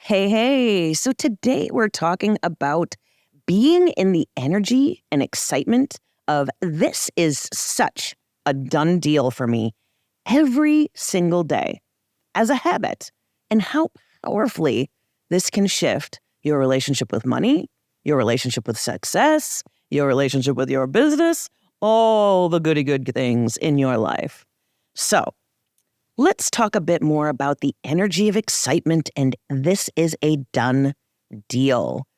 Hey. So today we're talking about being in the energy and excitement of this is such a done deal for me every single day as a habit, and how powerfully this can shift your relationship with money, your relationship with success, your relationship with your business, all the goody good things in your life. So let's talk a bit more about the energy of excitement, and this is a done deal.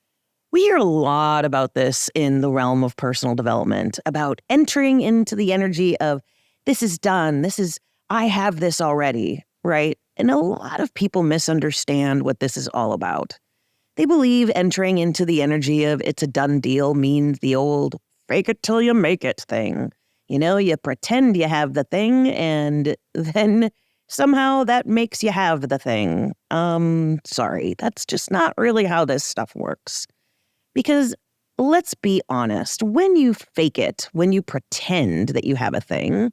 We hear a lot about this in the realm of personal development, about entering into the energy of this is done, I have this already, right? And a lot of people misunderstand what this is all about. They believe entering into the energy of it's a done deal means the old fake it till you make it thing. You pretend you have the thing and then somehow that makes you have the thing. Sorry, that's just not really how this stuff works. Because let's be honest, when you fake it, when you pretend that you have a thing,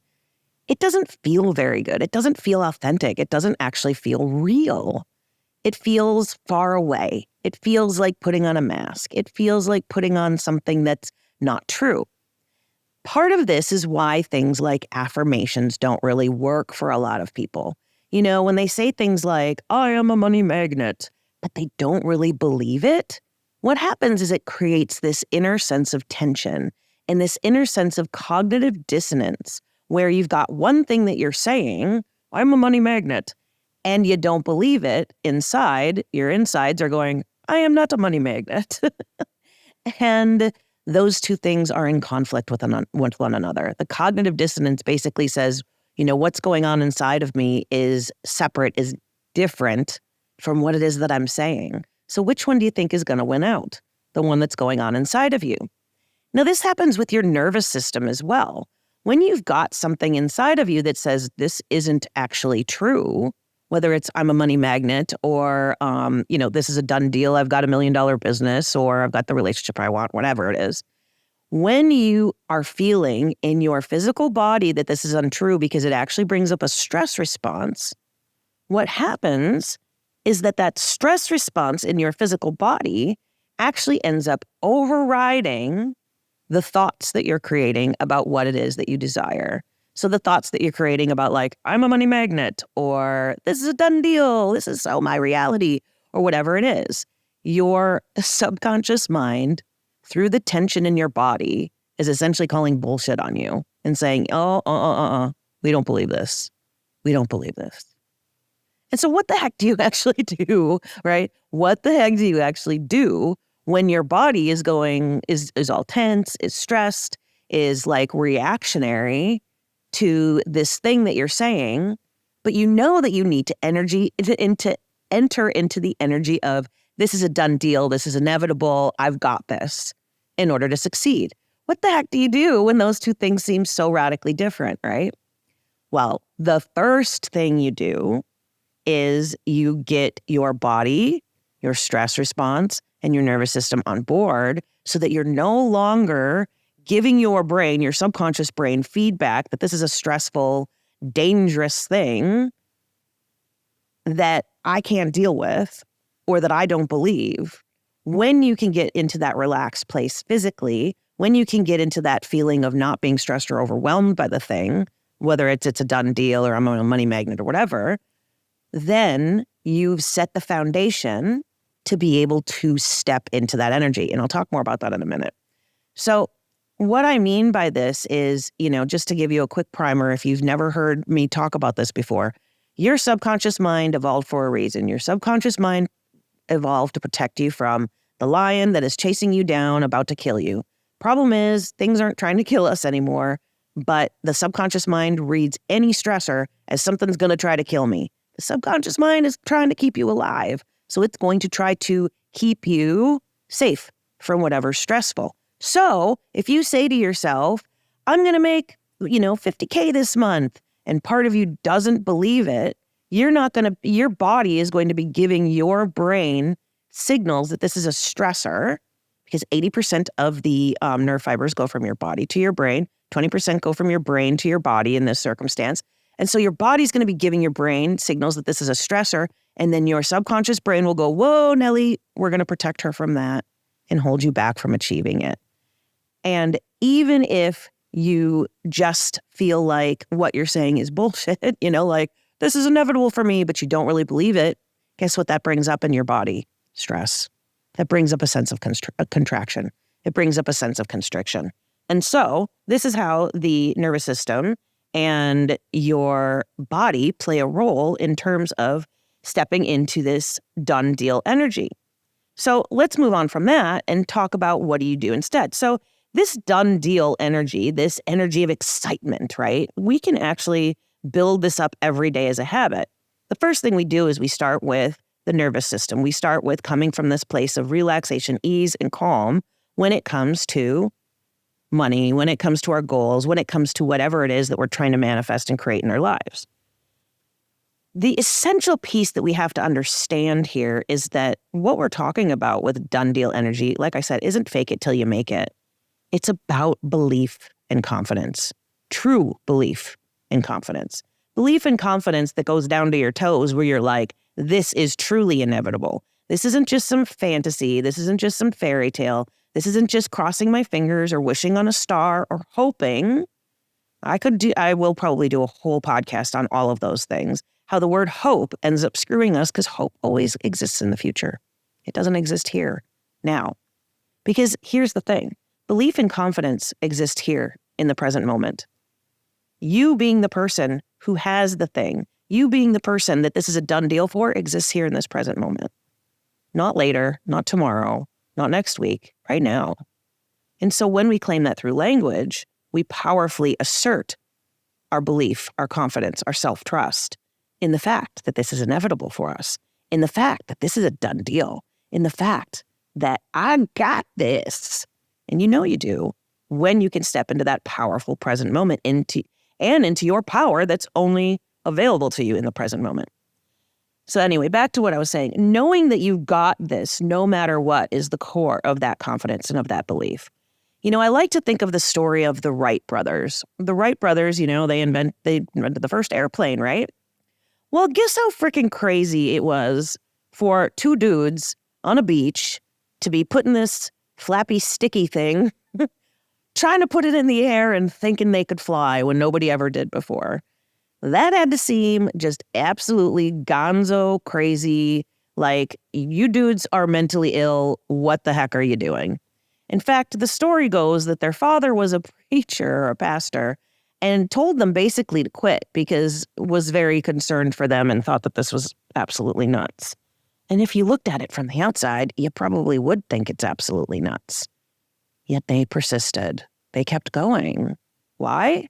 it doesn't feel very good. It doesn't feel authentic. It doesn't actually feel real. It feels far away. It feels like putting on a mask. It feels like putting on something that's not true. Part of this is why things like affirmations don't really work for a lot of people. When they say things like, I am a money magnet, but they don't really believe it, what happens is it creates this inner sense of tension and this inner sense of cognitive dissonance where you've got one thing that you're saying, I'm a money magnet, and you don't believe it inside. Your insides are going, I am not a money magnet. And those two things are in conflict with one another. The cognitive dissonance basically says, what's going on inside of me is separate, is different from what it is that I'm saying. So which one do you think is going to win out? The one that's going on inside of you. Now, this happens with your nervous system as well. When you've got something inside of you that says this isn't actually true, whether it's I'm a money magnet or, this is a done deal, I've got $1 million business, or I've got the relationship I want, whatever it is. When you are feeling in your physical body that this is untrue because it actually brings up a stress response, what happens is that stress response in your physical body actually ends up overriding the thoughts that you're creating about what it is that you desire. So the thoughts that you're creating about I'm a money magnet, or this is a done deal, this is my reality, or whatever it is, your subconscious mind, through the tension in your body, is essentially calling bullshit on you and saying, we don't believe this. We don't believe this. And so what the heck do you actually do, right? What the heck do you actually do when your body is all tense, is stressed, is reactionary to this thing that you're saying, but you know that you need to enter into the energy of this is a done deal, this is inevitable, I've got this, in order to succeed. What the heck do you do when those two things seem so radically different, right? Well, the first thing you do is you get your body, your stress response, and your nervous system on board so that you're no longer giving your brain, your subconscious brain, feedback that this is a stressful, dangerous thing that I can't deal with or that I don't believe. When you can get into that relaxed place physically, when you can get into that feeling of not being stressed or overwhelmed by the thing, whether it's a done deal or I'm a money magnet or whatever, then you've set the foundation to be able to step into that energy. And I'll talk more about that in a minute. So what I mean by this is, just to give you a quick primer, if you've never heard me talk about this before, your subconscious mind evolved for a reason. Your subconscious mind evolved to protect you from the lion that is chasing you down, about to kill you. Problem is, things aren't trying to kill us anymore, but the subconscious mind reads any stressor as something's going to try to kill me. The subconscious mind is trying to keep you alive, so it's going to try to keep you safe from whatever's stressful. So if you say to yourself, I'm going to make, $50K this month, and part of you doesn't believe it, your body is going to be giving your brain signals that this is a stressor, because 80% of the nerve fibers go from your body to your brain, 20% go from your brain to your body in this circumstance. And so your body's going to be giving your brain signals that this is a stressor, And then your subconscious brain will go, whoa, Nellie, we're going to protect her from that and hold you back from achieving it. And even if you just feel like what you're saying is bullshit, like this is inevitable for me, but you don't really believe it, guess what that brings up in your body? Stress. That brings up a sense of contraction. It brings up a sense of constriction. And so this is how the nervous system and your body play a role in terms of stepping into this done deal energy. So let's move on from that and talk about what do you do instead. So this done deal energy, this energy of excitement, right? We can actually build this up every day as a habit. The first thing we do is we start with the nervous system. We start with coming from this place of relaxation, ease, and calm when it comes to money, when it comes to our goals, when it comes to whatever it is that we're trying to manifest and create in our lives. The essential piece that we have to understand here is that what we're talking about with done deal energy, like I said, isn't fake it till you make it. It's about belief and confidence, true belief and confidence. Belief and confidence that goes down to your toes where you're like, this is truly inevitable. This isn't just some fantasy. This isn't just some fairy tale. This isn't just crossing my fingers or wishing on a star or hoping. I will probably do a whole podcast on all of those things. How the word hope ends up screwing us because hope always exists in the future. It doesn't exist here, now. Because here's the thing. Belief and confidence exist here in the present moment. You being the person who has the thing, you being the person that this is a done deal for, exists here in this present moment. Not later, not tomorrow, not next week, right now. And so when we claim that through language, we powerfully assert our belief, our confidence, our self-trust in the fact that this is inevitable for us, in the fact that this is a done deal, in the fact that I got this. And you know you do when you can step into that powerful present moment into your power that's only available to you in the present moment. So anyway, back to what I was saying. Knowing that you've got this no matter what is the core of that confidence and of that belief. I like to think of the story of the Wright brothers. The Wright brothers, they invented the first airplane, right? Well, guess how freaking crazy it was for two dudes on a beach to be putting this flappy, sticky thing, trying to put it in the air and thinking they could fly when nobody ever did before. That had to seem just absolutely gonzo crazy, like, you dudes are mentally ill. What the heck are you doing? In fact, the story goes that their father was a preacher or a pastor and told them basically to quit because was very concerned for them and thought that this was absolutely nuts. And if you looked at it from the outside, you probably would think it's absolutely nuts. Yet they persisted. They kept going. Why?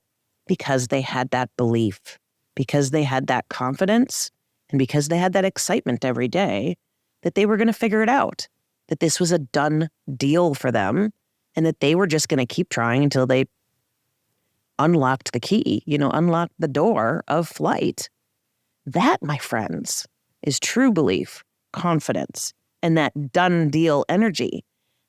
Because they had that belief, because they had that confidence, and because they had that excitement every day that they were going to figure it out, that this was a done deal for them, and that they were just going to keep trying until they unlocked the key, unlocked the door of flight. That, my friends, is true belief, confidence, and that done deal energy.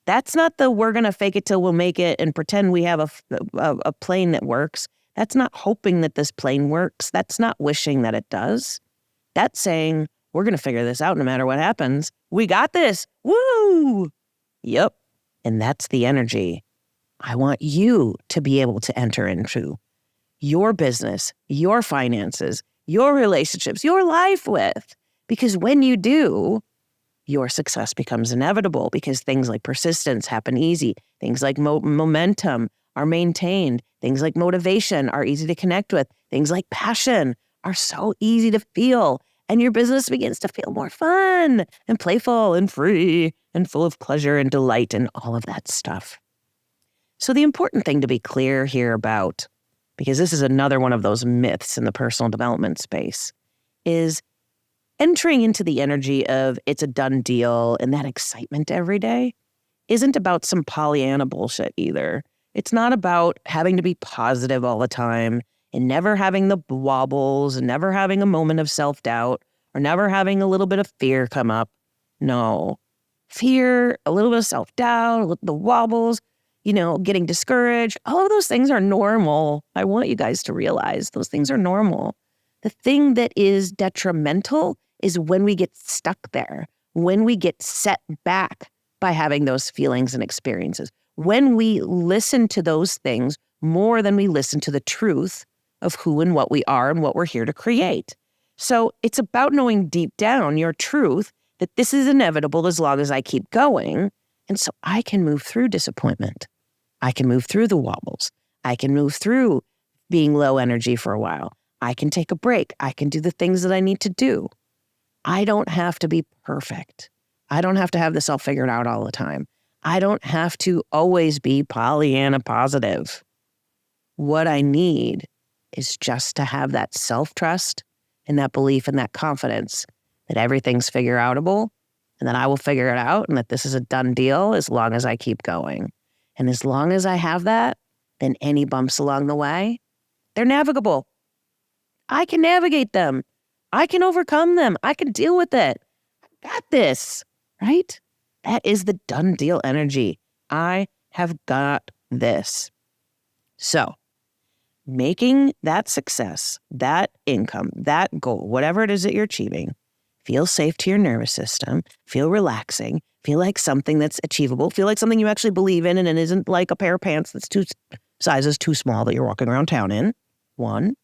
That's not the we're going to fake it till we'll make it and pretend we have a plane that works. That's not hoping that this plane works. That's not wishing that it does. That's saying, we're going to figure this out no matter what happens. We got this. Woo! Yep. And that's the energy I want you to be able to enter into your business, your finances, your relationships, your life with. Because when you do, your success becomes inevitable because things like persistence happen easy. Things like momentum are maintained. Things like motivation are easy to connect with. Things like passion are so easy to feel. And your business begins to feel more fun and playful and free and full of pleasure and delight and all of that stuff. So the important thing to be clear here about, because this is another one of those myths in the personal development space, is entering into the energy of it's a done deal and that excitement every day isn't about some pollyanna bullshit either. It's not about having to be positive all the time and never having the wobbles and never having a moment of self-doubt or never having a little bit of fear come up. No. Fear, a little bit of self-doubt, the wobbles, getting discouraged. All of those things are normal. I want you guys to realize those things are normal. The thing that is detrimental is when we get stuck there, when we get set back by having those feelings and experiences, when we listen to those things more than we listen to the truth of who and what we are and what we're here to create. So it's about knowing deep down your truth that this is inevitable as long as I keep going. And so I can move through disappointment. I can move through the wobbles. I can move through being low energy for a while. I can take a break. I can do the things that I need to do. I don't have to be perfect. I don't have to have this all figured out all the time. I don't have to always be Pollyanna positive. What I need is just to have that self-trust and that belief and that confidence that everything's figure-outable and that I will figure it out and that this is a done deal as long as I keep going. And as long as I have that, then any bumps along the way, they're navigable. I can navigate them. I can overcome them. I can deal with it. I got this, right? That is the done deal energy. I have got this. So, making that success, that income, that goal, whatever it is that you're achieving, feel safe to your nervous system, feel relaxing, feel like something that's achievable, feel like something you actually believe in and it isn't like a pair of pants that's two sizes too small that you're walking around town in. One,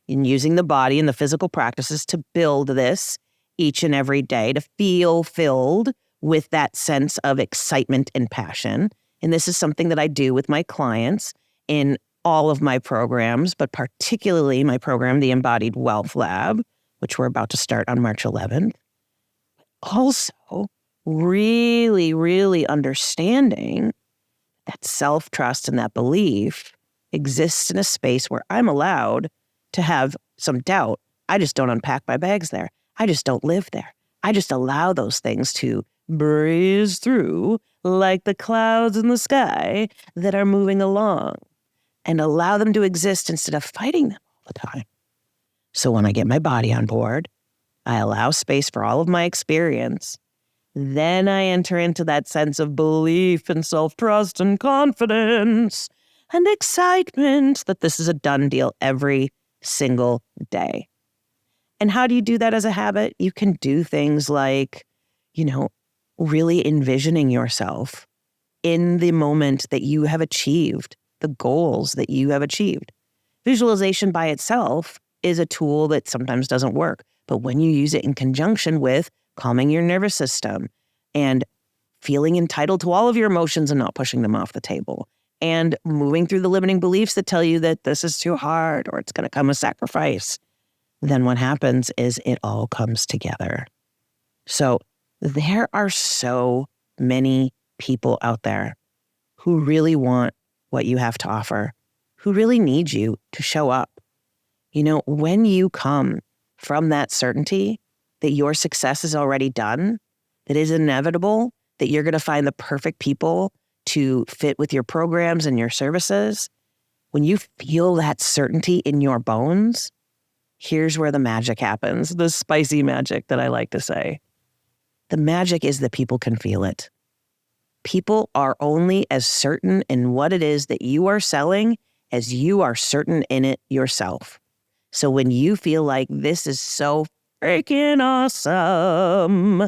in using the body and the physical practices to build this each and every day, to feel filled with that sense of excitement and passion. And this is something that I do with my clients in all of my programs, but particularly my program, the Embodied Wealth Lab, which we're about to start on March 11th. Also, really, really understanding that self-trust and that belief exists in a space where I'm allowed to have some doubt. I just don't unpack my bags there. I just don't live there. I just allow those things to breeze through like the clouds in the sky that are moving along and allow them to exist instead of fighting them all the time. So when I get my body on board, I allow space for all of my experience. Then I enter into that sense of belief and self-trust and confidence and excitement that this is a done deal every single day. And how do you do that as a habit? You can do things like, really envisioning yourself in the moment that you have achieved the goals that you have achieved. Visualization by itself is a tool that sometimes doesn't work, but when you use it in conjunction with calming your nervous system and feeling entitled to all of your emotions and not pushing them off the table, and moving through the limiting beliefs that tell you that this is too hard or it's going to come with sacrifice, then what happens is it all comes together. So there are so many people out there who really want what you have to offer, who really need you to show up. When you come from that certainty that your success is already done, that is inevitable, that you're going to find the perfect people to fit with your programs and your services, when you feel that certainty in your bones, here's where the magic happens, the spicy magic that I like to say. The magic is that people can feel it. People are only as certain in what it is that you are selling as you are certain in it yourself. So when you feel like this is so freaking awesome,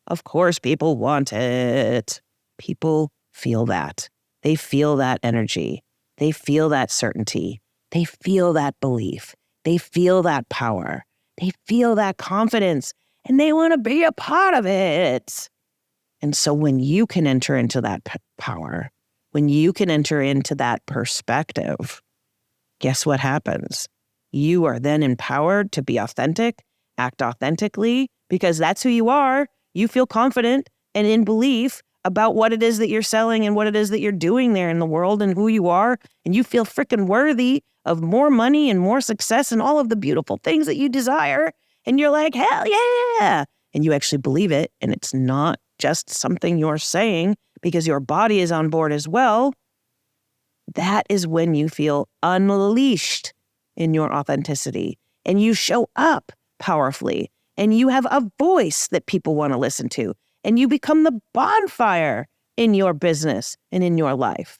of course people want it. People feel that. They feel that energy. They feel that certainty. They feel that belief. They feel that power. They feel that confidence, and they want to be a part of it. And so when you can enter into that power, when you can enter into that perspective, guess what happens? You are then empowered to be authentic, act authentically, because that's who you are. You feel confident and in belief about what it is that you're selling and what it is that you're doing there in the world and who you are. And you feel freaking worthy of more money and more success and all of the beautiful things that you desire. And you're like, hell yeah. And you actually believe it. And it's not just something you're saying because your body is on board as well. That is when you feel unleashed in your authenticity and you show up powerfully and you have a voice that people want to listen to and you become the bonfire in your business and in your life.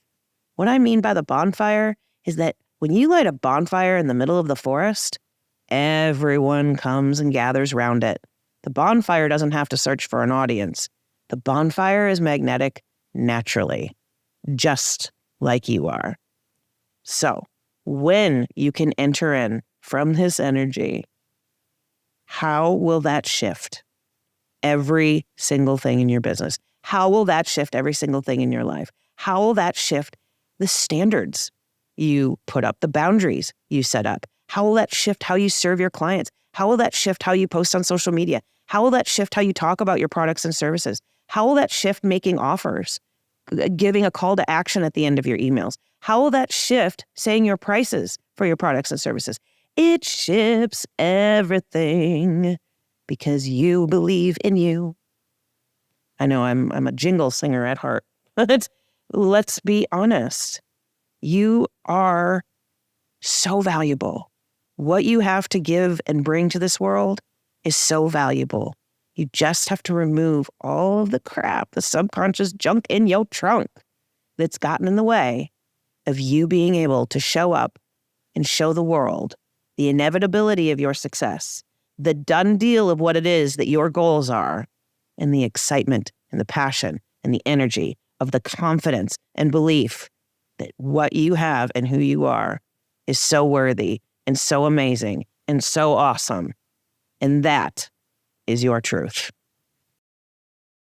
What I mean by the bonfire is that when you light a bonfire in the middle of the forest, everyone comes and gathers around it. The bonfire doesn't have to search for an audience. The bonfire is magnetic naturally, just like you are. So when you can enter in from this energy, how will that shift every single thing in your business? How will that shift every single thing in your life? How will that shift the standards you put up, the boundaries you set up? How will that shift how you serve your clients? How will that shift how you post on social media? How will that shift how you talk about your products and services? How will that shift making offers, giving a call to action at the end of your emails? How will that shift saying your prices for your products and services? It shifts everything because you believe in you. I know I'm a jingle singer at heart, but let's be honest. You are so valuable. What you have to give and bring to this world is so valuable. You just have to remove all of the crap, the subconscious junk in your trunk that's gotten in the way of you being able to show up and show the world the inevitability of your success, the done deal of what it is that your goals are, and the excitement and the passion and the energy of the confidence and belief that what you have and who you are is so worthy and so amazing and so awesome. And that is your truth.